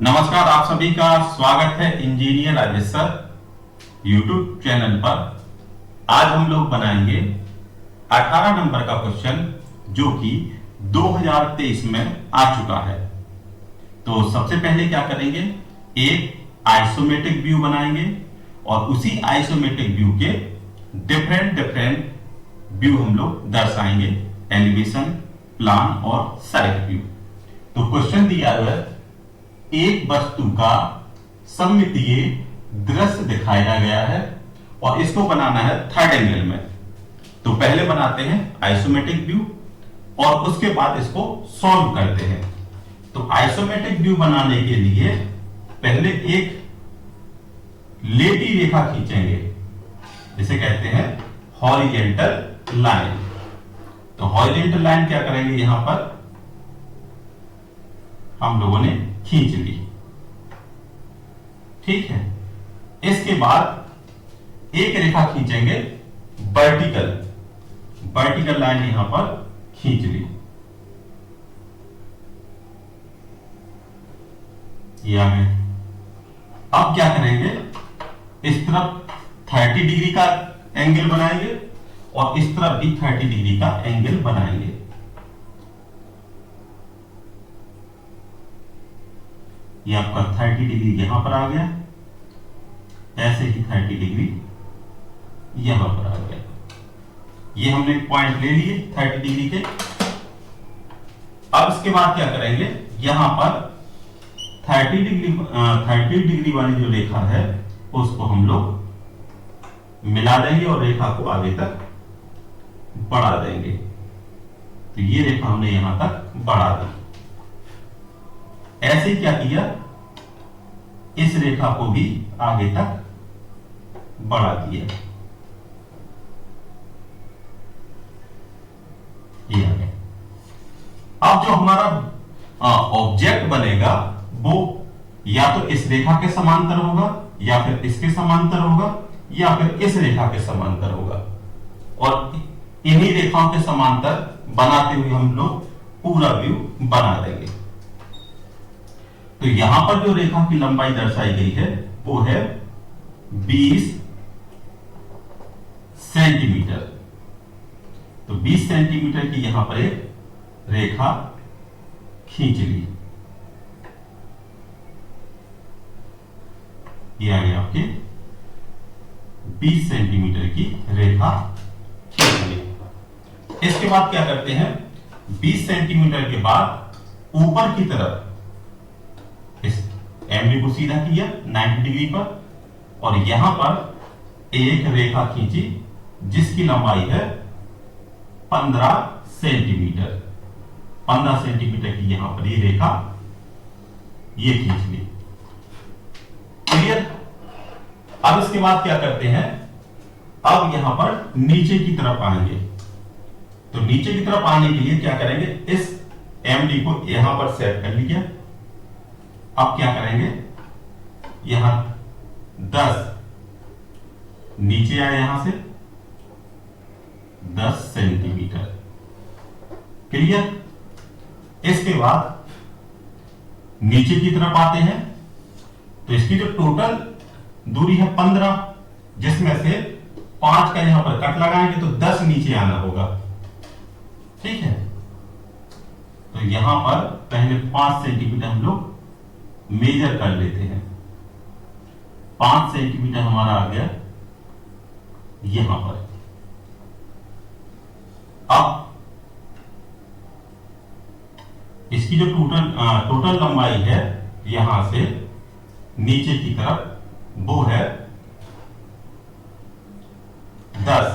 नमस्कार, आप सभी का स्वागत है engineer Rajesh sir YouTube channel पर। आज हम लोग बनाएंगे 18 नंबर का क्वेश्चन जो कि 2023 में आ चुका है। तो सबसे पहले क्या करेंगे, एक आइसोमेट्रिक व्यू बनाएंगे और उसी आइसोमेट्रिक व्यू के डिफरेंट व्यू हम लोग दर्शाएंगे, एलिवेशन, प्लान और साइड व्यू। तो क्वेश्चन दिया है, एक वस्तु का सममितीय दृश्य दिखाया गया है और इसको बनाना है थर्ड एंगल में। तो पहले बनाते हैं आइसोमेट्रिक व्यू और उसके बाद इसको सॉल्व करते हैं। तो आइसोमेट्रिक व्यू बनाने के लिए पहले एक लेटी रेखा खींचेंगे, जिसे कहते हैं हॉरिजेंटल लाइन। तो हॉरिजेंटल लाइन क्या करेंगे, यहां पर हम लोगों ने खींच ली, ठीक है। इसके बाद एक रेखा खींचेंगे वर्टिकल लाइन यहां पर खींच ली, ये आ गए। अब क्या करेंगे, इस तरफ 30 डिग्री का एंगल बनाएंगे और इस तरफ भी 30 डिग्री का एंगल बनाएंगे। ये आपका 30 डिग्री यहां पर आ गया, ऐसे ही 30 डिग्री यहां पर आ गया। ये हमने पॉइंट ले लिए 30 डिग्री के। अब इसके बाद क्या करेंगे, यहां पर 30 डिग्री वाली जो रेखा है उसको हम लोग मिला देंगे और रेखा को आगे तक बढ़ा देंगे। तो ये रेखा हमने यहां तक बढ़ा दी। ऐसे क्या किया, इस रेखा को भी आगे तक बढ़ा दिया, ये आ गया। अब जो हमारा ऑब्जेक्ट बनेगा वो या तो इस रेखा के समांतर होगा, या फिर इसके समांतर होगा, या फिर इस रेखा के समांतर होगा। और इन्हीं रेखाओं के समांतर बनाते हुए हम लोग पूरा व्यू बना देंगे। तो यहां पर जो रेखा की लंबाई दर्शाई गई है वो है 20 सेंटीमीटर। तो 20 सेंटीमीटर की यहां पर एक रेखा खींच ली, ये आ गया आपके 20 सेंटीमीटर की रेखा खींच ली। इसके बाद क्या करते हैं, 20 सेंटीमीटर के बाद ऊपर की तरफ इस एमडी को सीधा किया 90 डिग्री पर और यहां पर एक रेखा खींची जिसकी लंबाई है 15 सेंटीमीटर। 15 सेंटीमीटर की यहां पर ये रेखा ये खींच ली, क्लियर। अब इसके बाद क्या करते हैं, अब यहां पर नीचे की तरफ आएंगे। तो नीचे की तरफ आने के लिए क्या करेंगे, इस एमडी को यहां पर सेट कर लिया। अब क्या करेंगे, यहां 10 नीचे आए, यहां से 10 सेंटीमीटर, क्लियर। इसके बाद नीचे की तरफ आते हैं। तो इसकी जो टोटल दूरी है 15, जिसमें से 5 का यहां पर कट लगाएंगे तो 10 नीचे आना होगा, ठीक है। तो यहां पर पहले 5 सेंटीमीटर हम लोग मेजर कर लेते हैं। 5 सेंटीमीटर हमारा आ गया यहां पर। अब इसकी जो टोटल लंबाई है यहां से नीचे की तरफ वो है 10।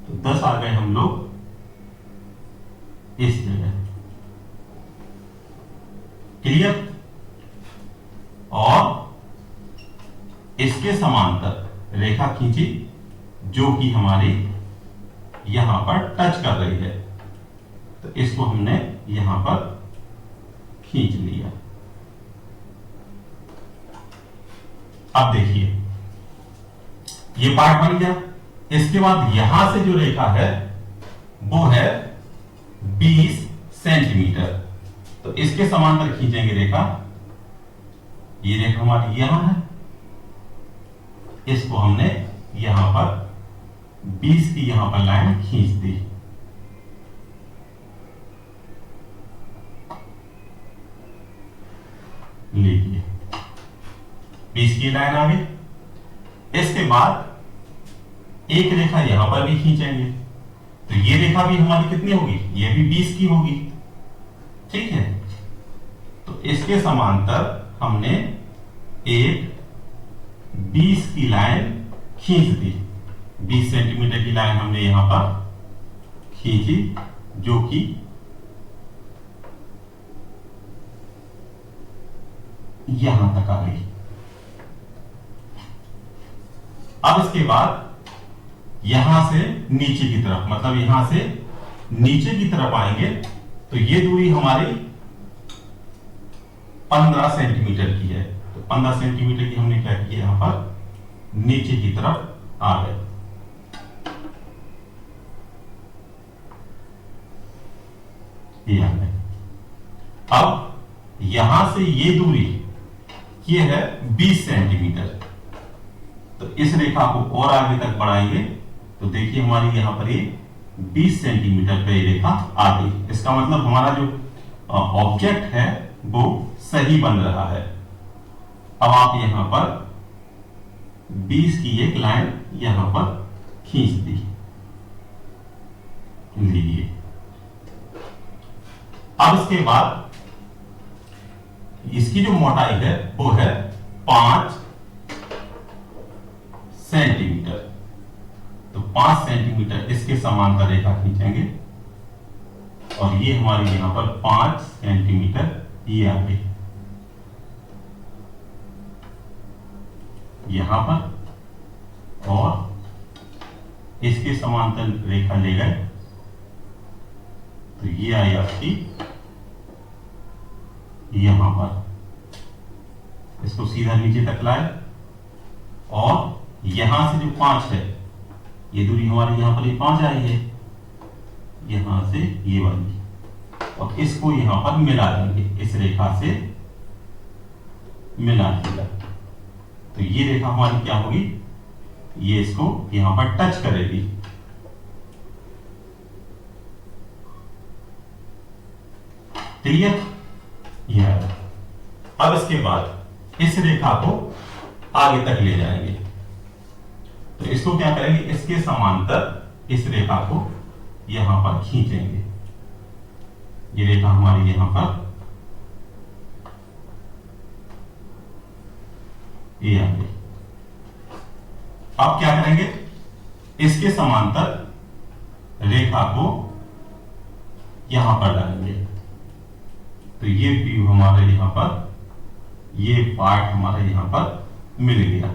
तो 10 आ गए हम लोग इस जगह, क्लियर। और इसके समांतर रेखा खींची जो कि हमारी यहां पर टच कर रही है, तो इसको हमने यहां पर खींच लिया। अब देखिए ये पार्ट बन गया। इसके बाद यहां से जो रेखा है वो है 20 सेंटीमीटर। तो इसके समांतर खींचेंगे रेखा ये रेखा हमारी यहां है, इसको हमने यहां पर 20 की यहां पर लाइन खींच दी। लीजिए 20 की लाइन आ गई। इसके बाद एक रेखा यहां पर भी खींचेंगे, तो ये रेखा भी हमारी कितनी होगी, ये भी 20 की होगी। ठीक है, तो इसके समांतर हमने एक 20 की लाइन खींच दी। 20 सेंटीमीटर की लाइन हमने यहां पर खींची, जो कि यहां तक आ गई। अब इसके बाद यहां से नीचे की तरफ, मतलब यहां से नीचे की तरफ आएंगे, तो ये दूरी हमारी 15 सेंटीमीटर की है। तो 15 सेंटीमीटर की हमने क्या किया, यहां पर नीचे की तरफ आ गए। ये आ गए। अब यहां से ये दूरी ये है 20 सेंटीमीटर, तो इस रेखा को और आगे तक बढ़ाएंगे, तो देखिए हमारी यहां पर ये 20 सेंटीमीटर पे रेखा आ गई। इसका मतलब हमारा जो ऑब्जेक्ट है वो सही बन रहा है। अब आप यहां पर 20 की एक लाइन यहां पर खींच दी। लीजिए, अब इसके बाद इसकी जो मोटाई है वो है 5 सेंटीमीटर। तो 5 सेंटीमीटर इसके समांतर रेखा खींचेंगे, और ये हमारी यहां पर 5 सेंटीमीटर ये आ गई। यहां पर और इसके समांतर रेखा ले गए, तो ये आई आपकी यहां पर, इसको सीधा नीचे तक लाए, और यहां से जो 5 है, ये दूरी हमारी यहां पर 5 आई है, यहां से ये वाली, और इसको यहां पर मिला देंगे, इस रेखा से मिला देगा। तो ये रेखा हमारी क्या होगी, ये इसको यहां पर टच करेगी। क्लियर? अब इसके बाद इस रेखा को आगे तक ले जाएंगे, तो इसको क्या करेंगे, इसके समांतर इस रेखा को यहां पर खींचेंगे। ये रेखा हमारी यहां पर ये आ गई। अब क्या करेंगे, इसके समांतर रेखा को यहां पर डालेंगे, तो ये व्यू हमारे यहां पर, ये पार्ट हमारे यहां पर मिल गया।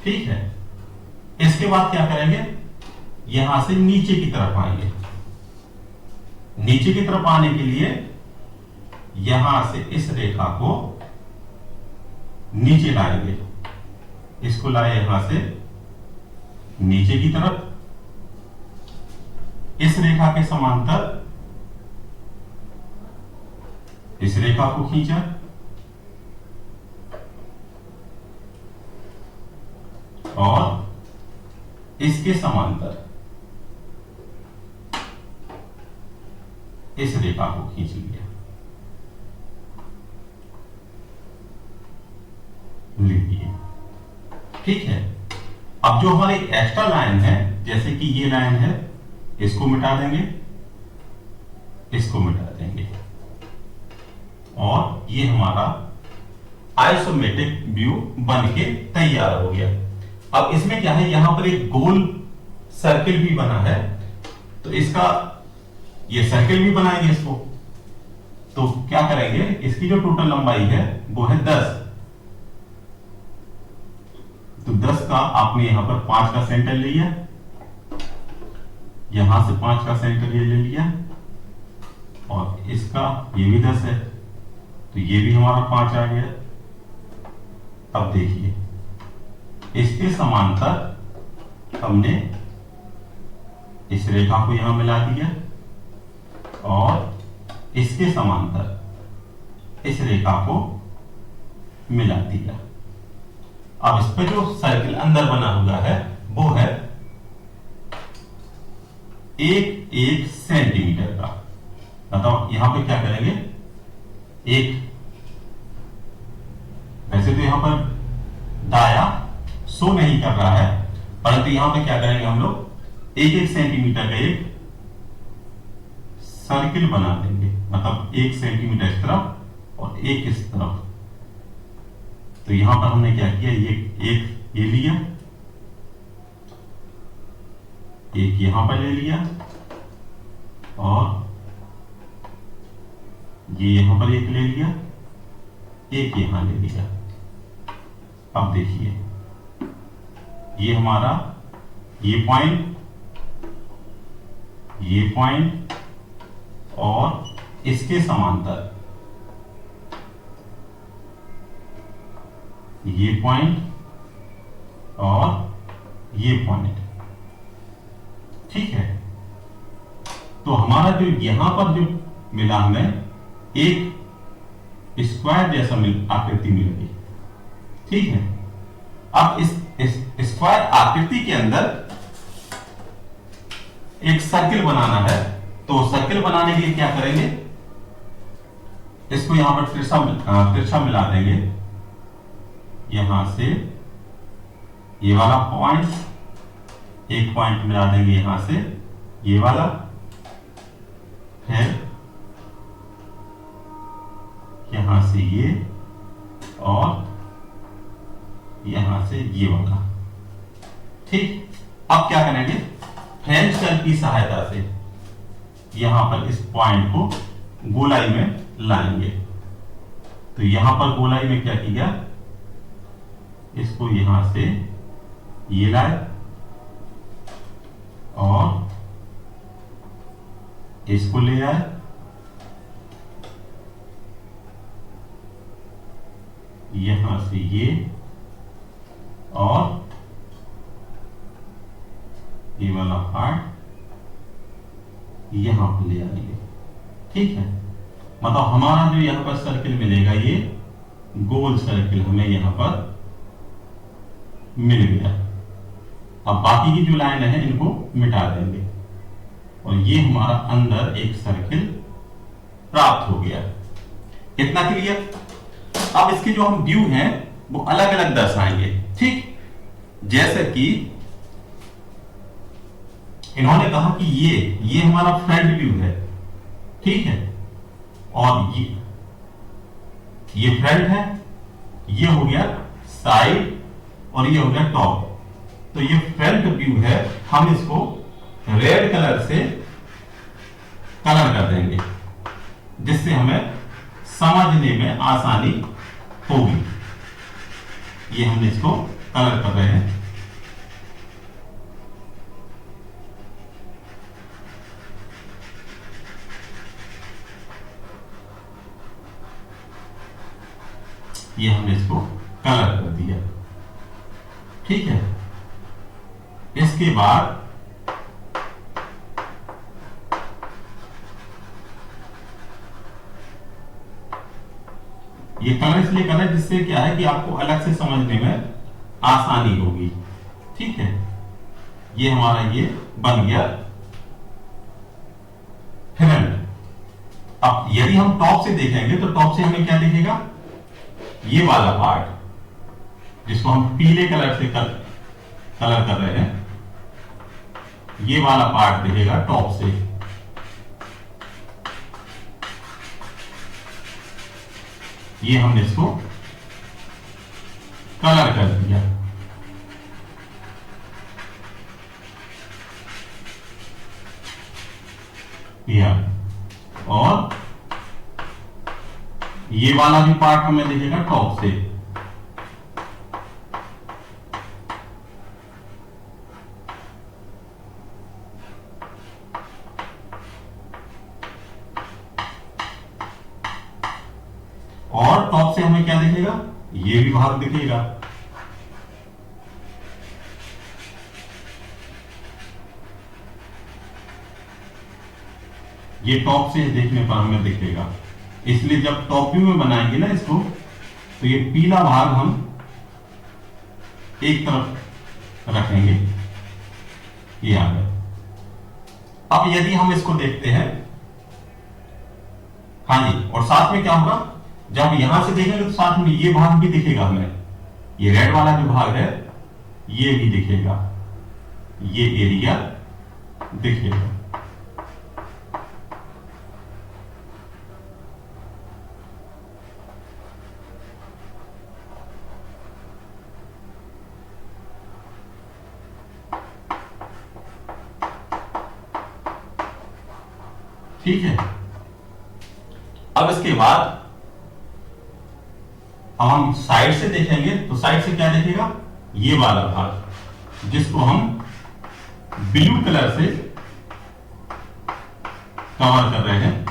ठीक है, इसके बाद क्या करेंगे, यहां से नीचे की तरफ आएंगे। नीचे की तरफ आने के लिए यहां से इस रेखा को नीचे लाएंगे, इसको लाए यहां से नीचे की तरफ, इस रेखा के समांतर इस रेखा को खींचा, और इसके समांतर इस रेखा को खींच लिया। लीजिए, ठीक है। अब जो हमारी एक्स्ट्रा लाइन है, जैसे कि ये लाइन है, इसको मिटा देंगे, इसको मिटा देंगे, और ये हमारा आइसोमेट्रिक व्यू बन के तैयार हो गया। अब इसमें क्या है, यहां पर एक गोल सर्किल भी बना है, तो इसका ये सर्किल भी बनाएंगे इसको। तो क्या करेंगे, इसकी जो टोटल लंबाई है वो है 10। तो 10 का आपने यहां पर 5 का सेंटर लिया, यहां से 5 का सेंटर ये ले लिया, और इसका ये भी 10 है, तो ये भी हमारा 5 आ गया। अब देखिए, इसके समांतर हमने इस रेखा को यहां मिला दिया, और इसके समांतर इस रेखा को मिला दिया। अब इस पे जो सर्किल अंदर बना हुआ है वो है 1 सेंटीमीटर का। मतलब यहां पे क्या करेंगे, एक, वैसे तो यहां पर दाया शो नहीं कर रहा है, परंतु यहां पे क्या करेंगे हम लोग, 1 सेंटीमीटर का एक सर्किल बना देंगे। मतलब 1 सेंटीमीटर इस तरफ और 1 इस तरफ। तो यहां पर हमने क्या किया, ये लिया, एक यहां पर ले लिया और ये यहां पर एक ले लिया, एक यहां ले लिया। अब देखिए ये हमारा ये पॉइंट और इसके समांतर ये पॉइंट और ये पॉइंट, ठीक है। तो हमारा जो यहां पर जो मिला, हमें एक स्क्वायर जैसा आकृति मिल गई, ठीक है। अब इस स्क्वायर आकृति के अंदर एक सर्किल बनाना है। तो सर्किल बनाने के लिए क्या करेंगे, इसको यहां पर तिरछा मिला देंगे। यहां से ये वाला पॉइंट, एक पॉइंट मिला देंगे यहां से ये वाला, फिर यहां से ये और यहां से ये वाला, ठीक। अब क्या करेंगे, फ्रेंच कर्व की सहायता से यहां पर इस पॉइंट को गोलाई में लाएंगे। तो यहां पर गोलाई में क्या किया, इसको यहां से ये लाए और इसको ले आए, यहां से ये और ये वाला पार्ट यहां पर ले आएंगे, ठीक है। मतलब हमारा जो यहां पर सर्किल मिलेगा, ये गोल सर्किल हमें यहां पर मिल गया। अब बाकी की जो लाइन है इनको मिटा देंगे और ये हमारा अंदर एक सर्किल प्राप्त हो गया। इतना क्लियर। अब इसके जो हम व्यू हैं वो अलग अलग दर्शाएंगे, ठीक। जैसे कि इन्होंने कहा कि ये हमारा फ्रंट व्यू है, ठीक है, और ये फ्रंट है, ये हो गया साइड और ये हो गया टॉप। तो ये फ्रंट व्यू है, हम इसको रेड कलर से कलर कर देंगे जिससे हमें समझने में आसानी होगी। ये हमने इसको कलर कर रहे हैं। ये हमने इसको कलर कर दिया, ठीक है। इसके बाद ये कलर इसलिए कर रहे हैं जिससे क्या है कि आपको अलग से समझने में आसानी होगी, ठीक है। ये हमारा ये बन गया फ्रंट। अब यदि हम टॉप से देखेंगे तो टॉप से हमें क्या दिखेगा, ये वाला पार्ट जिसको हम पीले कलर से कलर कर रहे हैं, ये वाला पार्ट दिखेगा टॉप से। ये हमने इसको कलर कर दिया। और ये वाला भी पार्ट हमें दिखेगा टॉप से। और टॉप से हमें क्या दिखेगा, ये भी भाग दिखेगा। ये टॉप से देखने पर हमें दिखेगा। इसलिए जब टॉप व्यू में बनाएंगे ना इसको, तो ये पीला भाग हम एक तरफ रखेंगे, ये आ गया। अब यदि हम इसको देखते हैं, हाँ जी, और साथ में क्या होगा, जब यहां से देखेंगे तो साथ में ये भाग भी दिखेगा हमें, ये रेड वाला जो भाग है ये भी दिखेगा, ये एरिया दिखेगा। ठीक है। अब इसके बाद हम साइड से देखेंगे तो साइड से क्या देखेगा, ये वाला भाग जिसको हम ब्लू कलर से कवर कर रहे हैं,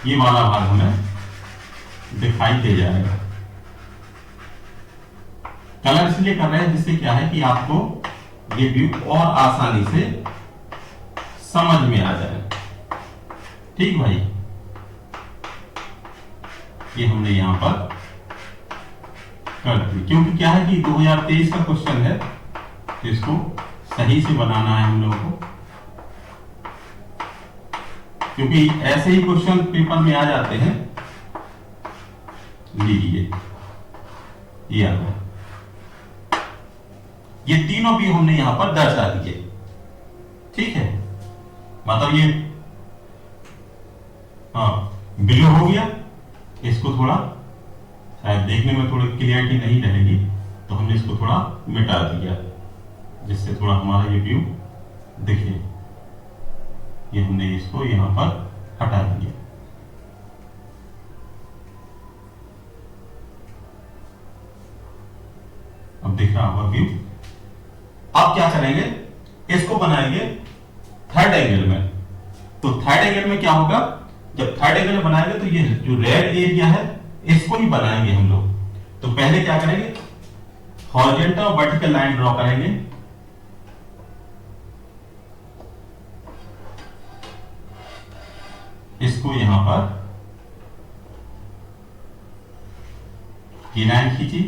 ये वाला भाग हमें दिखाई दे जाएगा। कलर इसलिए कर रहे हैं जिससे क्या है कि आपको ये व्यू और आसानी से समझ में आ जाए। ठीक भाई, ये हमने यहां पर कर दी, क्योंकि क्या है कि 2023 का क्वेश्चन है तो इसको सही से बनाना है हम लोगों को, क्योंकि ऐसे ही क्वेश्चन पेपर में आ जाते हैं। लीजिए, ये आ गया, ये तीनों भी हमने यहां पर दर्शा दिए। ठीक है, मतलब ये ब्लू हो गया, इसको थोड़ा शायद देखने में थोड़ी क्लियरिटी नहीं रहेगी तो हमने इसको थोड़ा मिटा दिया जिससे थोड़ा हमारा ये व्यू दिखे। ये हमने इसको यहां पर हटा दिया। अब दिख रहा होगा व्यू। अब क्या करेंगे, इसको बनाएंगे थर्ड एंगल में। तो थर्ड एंगल में क्या होगा, जब थर्ड एंगल में बनाएंगे तो ये जो रेड एरिया है इसको ही बनाएंगे हम लोग। तो पहले क्या करेंगे, हॉरिजॉन्टल और वर्टिकल लाइन ड्रॉ करेंगे। इसको यहां पर ये लाइन खींची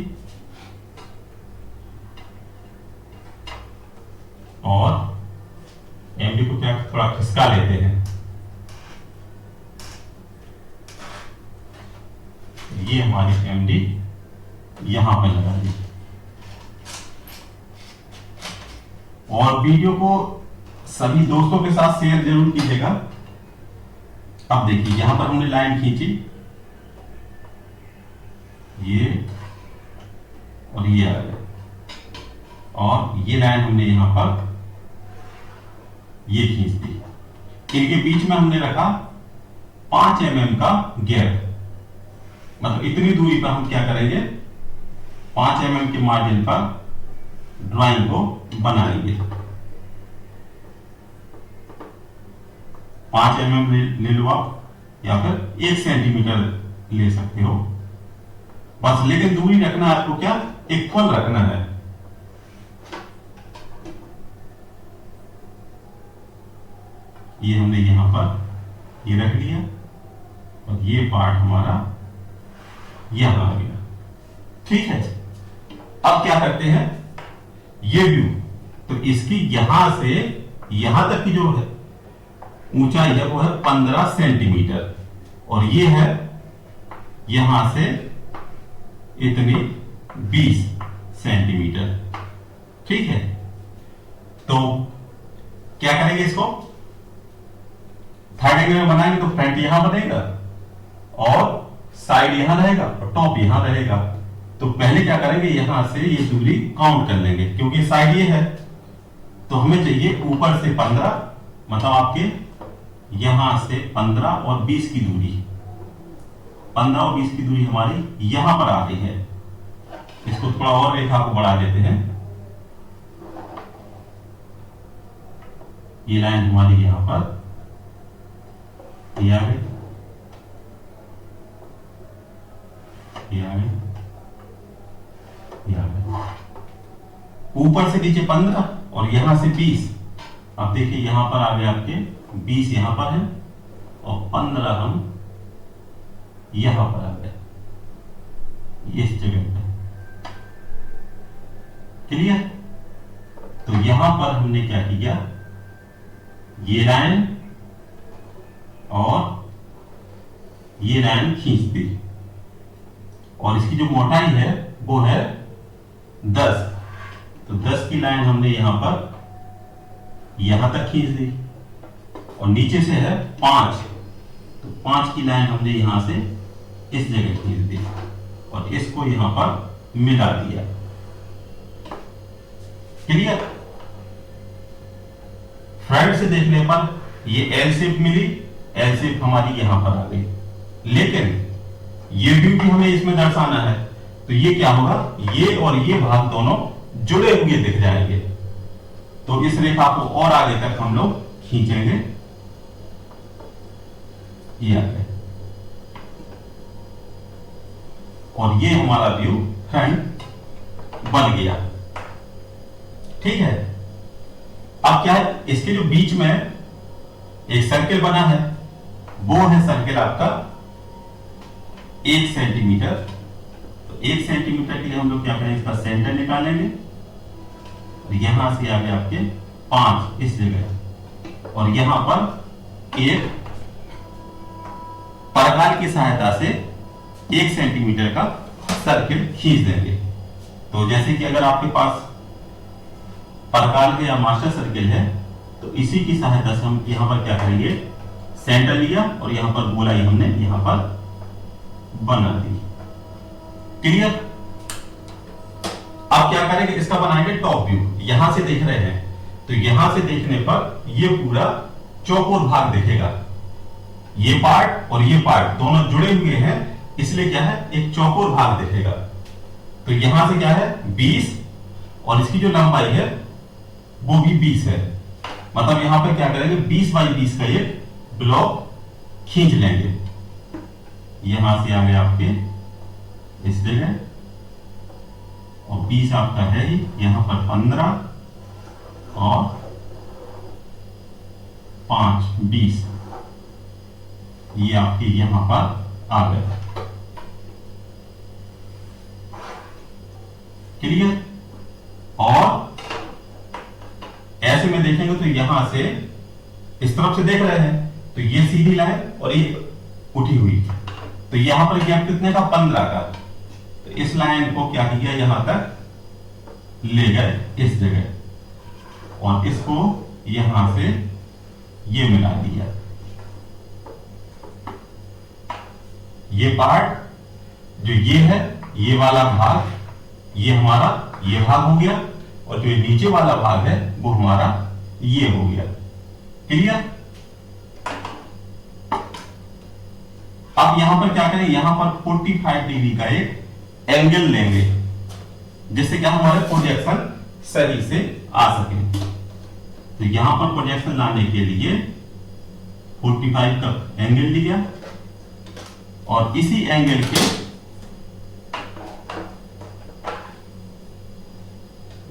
और एमडी को क्या थोड़ा खिसका लेते हैं। ये हमारी एमडी यहां पर लगा दी। और वीडियो को सभी दोस्तों के साथ शेयर जरूर कीजिएगा। अब देखिए, यहां पर हमने लाइन खींची, ये और ये आ गया, और ये लाइन हमने यहां पर ये खींच दी। इनके बीच में हमने रखा 5 mm का गैप, मतलब इतनी दूरी पर हम क्या करेंगे, 5 mm के मार्जिन पर ड्राइंग को बनाएंगे। 5 mm ले लो आप, या फिर 1 सेंटीमीटर ले सकते हो बस, लेकिन दूरी रखना आपको क्या, इक्वल रखना है। ये हमने यहां पर ये रख लिया और ये पार्ट हमारा यहां आ गया। ठीक है, अब क्या करते हैं, ये व्यू, तो इसकी यहां से यहां तक की जो है ऊंचाई है वो है 15 सेंटीमीटर, और ये है यहां से इतनी 20 सेंटीमीटर। ठीक है, तो क्या करेंगे, इसको थर्ड एंगल में बनाएंगे तो फ्रंट यहां बनेगा और साइड यहां रहेगा और टॉप यहां रहेगा। तो पहले क्या करेंगे, यहां से ये दूरी काउंट कर लेंगे, क्योंकि साइड ये है तो हमें चाहिए ऊपर से 15, मतलब आपके यहां से 15 और 20 की दूरी, 15 और 20 की दूरी हमारी यहां पर आ रही है। इसको थोड़ा और रेखा को बढ़ा देते हैं। ये लाइन हमारी यहां पर ये आ गई, ये आ गई, ये आ गई। ऊपर से नीचे 15 और यहां से 20। अब देखिए यहां पर आ गए आपके 20 यहां पर है और 15 हम यहां पर आ गया, इस जगह पे। क्लियर? तो यहां पर हमने क्या किया, ये लाइन और ये लाइन खींच दी, और इसकी जो मोटाई है वो है 10। तो 10 की लाइन हमने यहां पर यहां तक खींच दी, और नीचे से है 5, तो 5 की लाइन हमने यहां से इस जगह खींच दी और इसको यहां पर मिला दिया। क्लियर? फ्रंट से देखने पर ये एल शेप मिली, एल शेप हमारी यहां पर आ गई, लेकिन ये व्यू भी हमें इसमें दर्शाना है, तो ये क्या होगा, ये और ये भाग दोनों जुड़े हुए दिख जाएंगे। तो इस रेखा को और आगे तक हम लोग खींचेंगे, ये आगे, और ये हमारा व्यू फ्रंट बन गया। ठीक है? अब क्या है, इसके जो बीच में एक सर्किल बना है, वो है सर्किल आपका 1 सेंटीमीटर। तो 1 सेंटीमीटर के लिए हम लोग क्या करेंगे, इसका सेंटर निकालेंगे, और यहां से आगे आपके 5 इस जगह, और यहां पर एक परकाल की सहायता से 1 सेंटीमीटर का सर्किल खींच देंगे। तो जैसे कि अगर आपके पास परकाल के या मास्टर सर्किल है, तो इसी की सहायता से हम यहां पर क्या करेंगे, सेंटर लिया और यहां पर गोलाई हमने यहां पर बना दी। क्लियर? अब क्या करेंगे, इसका बनाएंगे टॉप व्यू। यहां से देख रहे हैं, तो यहां से देखने पर ये पूरा चौकोर भाग दिखेगा, ये पार्ट और ये पार्ट दोनों जुड़े हुए हैं, इसलिए क्या है, एक चौकोर भाग दिखेगा। तो यहां से क्या है 20, और इसकी जो लंबाई है वो भी 20 है। मतलब यहां पर क्या करेंगे, 20 बाई 20 का एक ब्लॉक खींच लेंगे, यहां से आगे आपके इस जगह, और 20 आपका है ही, यहां पर 15 और 5 20, ये आपके यहां पर आ गए। क्लियर? और ऐसे में देखेंगे तो यहां से इस तरफ से देख रहे हैं, तो ये सीधी लाइन और ये उठी हुई, तो यहां पर गैप कितने का, 15 का। तो इस लाइन को क्या किया, यहां तक ले गए इस जगह, और इसको यहां से ये मिला दिया। ये पार्ट जो ये है, ये वाला भाग, ये हमारा ये भाग हो गया, और जो नीचे वाला भाग है वो हमारा ये हो गया। क्लियर? अब यहां पर क्या करें, यहां पर 45 डिग्री का एक एंगल लेंगे, जिससे क्या हमारे प्रोजेक्शन सही से आ सके। तो यहां पर प्रोजेक्शन लाने के लिए 45 का एंगल लिया, और इसी एंगल के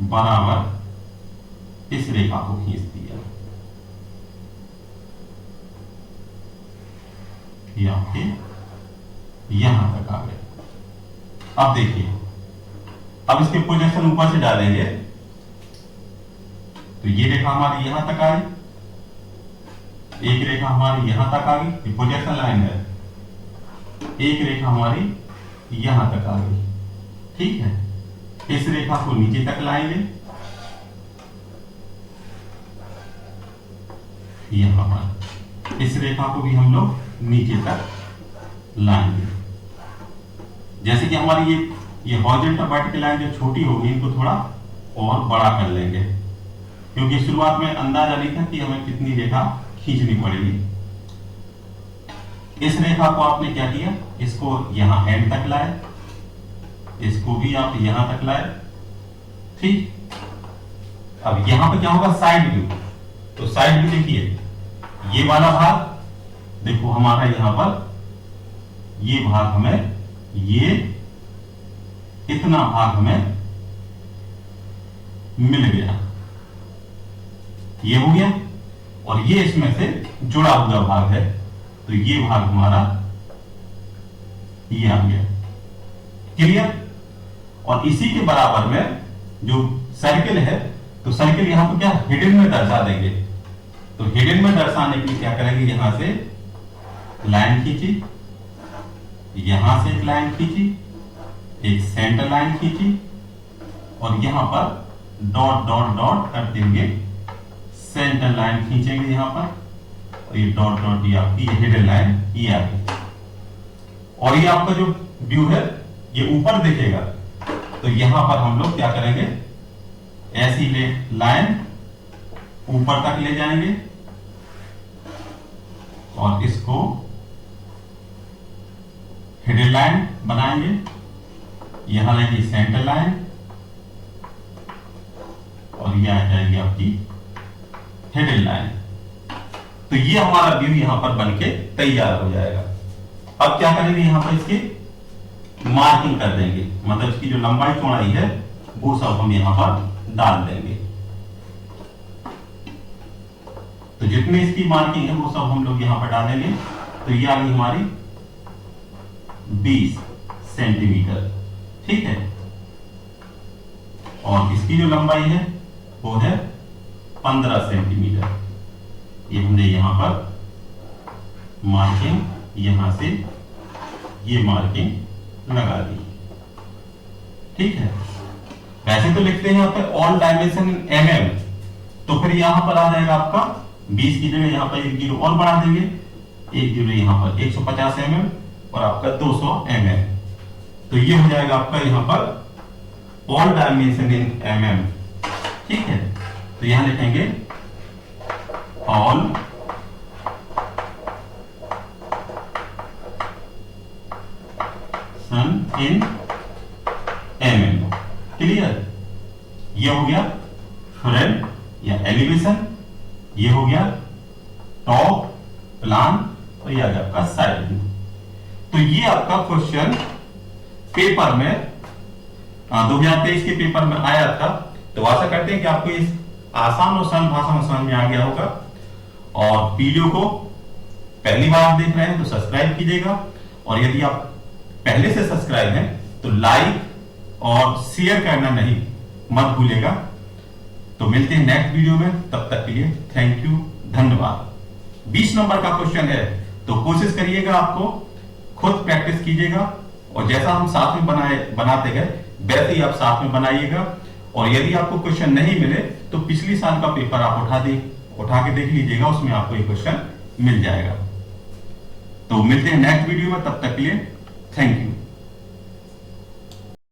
बराबर इस रेखा को खींच दिया, ये आपके यहां तक आ गए। अब देखिए, अब इसके प्रोजेक्शन ऊपर से डालेंगे, तो ये रेखा हमारी यहां तक आ गई, एक रेखा हमारी यहां तक आ गई, ये प्रोजेक्शन लाइन है, एक रेखा हमारी यहां तक आ गई। ठीक है? इस रेखा को नीचे तक लाएंगे, यहां पर इस रेखा को भी हम लोग नीचे तक लाएंगे। जैसे कि हमारी ये हॉरिजॉन्टल वर्टिकल लाइन जो छोटी होगी, इनको थोड़ा और बड़ा कर लेंगे, क्योंकि शुरुआत में अंदाजा नहीं था कि हमें कितनी रेखा खींचनी पड़ेगी। इस रेखा को आपने क्या किया, इसको यहां एंड तक लाए, इसको भी आप यहां तक लाए। ठीक? अब यहां पे क्या होगा, साइड व्यू। तो साइड व्यू देखिए, ये वाला भाग देखो हमारा, यहां पर ये भाग हमें, ये इतना भाग हमें मिल गया, ये हो गया, और ये इसमें से जुड़ा हुआ भाग है, तो ये भाग हमारा ये आ गया। क्लियर? और इसी के बराबर में जो सर्किल है, तो सर्किल यहां पर क्या हिडन में दर्शा देंगे। तो हिडन में दर्शाने के लिए क्या करेंगे, यहां से लाइन खींची, यहां से एक लाइन खींची, एक सेंटर लाइन खींची, और यहां पर डॉट डॉट डॉट कर देंगे, सेंटर लाइन खींचेंगे यहां पर, और ये डॉट डॉट ये आपकी ये हिडन लाइन ये आ गई। और ये आपका जो व्यू है ये ऊपर दिखेगा, तो यहां पर हम लोग क्या करेंगे, ऐसी लाइन ऊपर तक ले जाएंगे और इसको हिडन लाइन बनाएंगे। यहां लेंगे सेंटर लाइन और ये आ जाएगी आपकी हिडन लाइन। तो ये हमारा व्यू यहां पर बनके तैयार हो जाएगा। अब क्या करेंगे, यहां पर इसकी मार्किंग कर देंगे, मतलब इसकी जो लंबाई चौड़ाई है वो सब हम यहां पर डाल देंगे। तो जितनी इसकी मार्किंग है वो सब हम लोग यहां पर डालेंगे। तो ये आ गई हमारी 20 सेंटीमीटर, ठीक है। और इसकी जो लंबाई है वो है 15 सेंटीमीटर। ये हमने यहां पर मार्किंग यहां से ये मार्किंग लगा दी, ठीक है। वैसे तो लिखते हैं यहाँ पे ऑल डायमेंशन इन mm, तो फिर यहां पर आ जाएगा आपका 20 की जगह यहां पर एक जीरो और बढ़ा देंगे, एक जीरो यहां पर 150 mm और आपका 200 mm। तो ये हो जाएगा आपका यहां पर ऑल डायमेंशन इन mm, ठीक है। तो यहां लिखेंगे ऑल सन इन mm। क्लियर? ये हो गया फ्रंट या एलिवेशन, ये हो गया टॉप प्लान, और ये आ गया आपका साइड व्यू। तो ये आपका क्वेश्चन पेपर में 2023 के पेपर में आया था। तो आशा करते हैं कि आपको इस आसान और सरल भाषा में समझ में आ गया होगा। और वीडियो को पहली बार देख रहे हैं तो सब्सक्राइब कीजिएगा, और यदि आप पहले से सब्सक्राइब हैं तो लाइक और शेयर करना नहीं मत भूलिएगा। तो मिलते हैं नेक्स्ट वीडियो में, तब तक के लिए थैंक यू, धन्यवाद। 20 नंबर का क्वेश्चन है, तो कोशिश करिएगा, आपको खुद प्रैक्टिस कीजिएगा, और जैसा हम साथ में बनाते गए वैसे ही आप साथ में बनाइएगा। और यदि आपको क्वेश्चन नहीं मिले तो पिछली साल का पेपर आप उठा के देख लीजिएगा, उसमें आपको ये क्वेश्चन मिल जाएगा। तो मिलते हैं नेक्स्ट वीडियो में, तब तक के लिए थैंक यू।